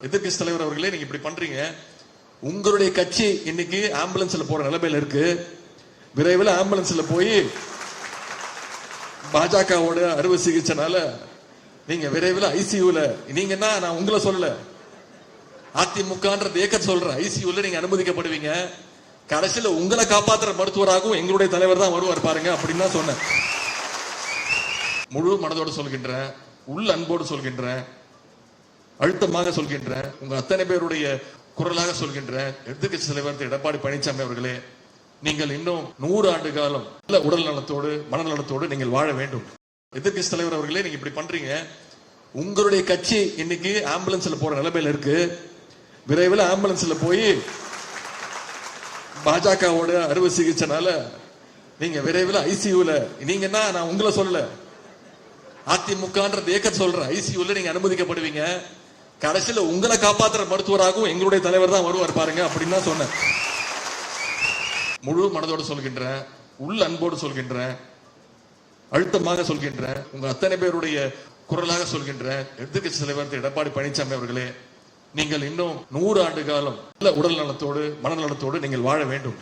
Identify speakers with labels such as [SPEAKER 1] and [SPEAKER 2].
[SPEAKER 1] எதிர்க்கட்சி தலைவர் அவர்களே, நீங்க இப்படி பண்றீங்க. உங்களுடைய கட்சி இன்னைக்கு ஆம்புலன்ஸ்ல போற நிலைமையில இருக்கு. விரைவில் ஆம்புலன்ஸ்ல போய் பாஜகவோட அறுவை சிகிச்சைனால நீங்க விரைவில் ஐசியூல நீங்கன்னா, நான் உங்களை சொல்லல, அதிமுகன்ற இயக்கத்தை சொல்றேன், ஐசியூல நீங்க அனுமதிக்கப்படுவீங்க. கடைசியில உங்களை காப்பாற்றுற மருத்துவராகவும் எங்களுடைய தலைவர் தான் வருவார் பாருங்க அப்படின்னு தான் சொன்னேன். முழு மனதோடு சொல்கின்றேன், உள்ள அன்போடு சொல்கின்றேன், அழுத்தமாக சொல்கின்றேன், உங்க அத்தனை பேருடைய குரலாக சொல்கின்றேன். எதிர்க்கட்சி தலைவர் எடப்பாடி பழனிசாமி அவர்களே, நீங்கள் இன்னும் 100 ஆண்டு காலம் உடல் நலத்தோடு மனநலத்தோடு நீங்கள் வாழ வேண்டும். எதிர்க்கட்சி தலைவர் அவர்களே, நீங்க இப்படி பண்றீங்க. உங்களுடைய கட்சி இன்னைக்கு ஆம்புலன்ஸ்ல போற நிலைமையில இருக்கு. விரைவில் ஆம்புலன்ஸ்ல போய் பாஜகவோட அறுவை சிகிச்சைனால நீங்க விரைவில் ஐசியூல நீங்கன்னா, நான் உங்களை சொல்லல, அதிமுகன்ற இயக்கத்தை சொல்றேன், ஐசியூல நீங்க அனுமதிக்கப்படுவீங்க. கடைசியில உங்களை காப்பாற்றுற மருத்துவராகவும் எங்களுடைய தலைவர் தான் வருவார் பாருங்க அப்படின்னு தான் சொன்னேன். முழு மனதோடு சொல்கின்றேன், உள்ள அன்போடு சொல்கின்றேன், அழுத்தமாக சொல்கின்றேன், உங்க அத்தனை பேருடைய குரலாக சொல்கின்றேன். எதிர்க்கட்சி தலைவர் எடப்பாடி பழனிசாமி அவர்களே, நீங்கள் இன்னும் 100 ஆண்டு காலம் உடல் நலத்தோடு மனநலத்தோடு நீங்கள் வாழ வேண்டும்.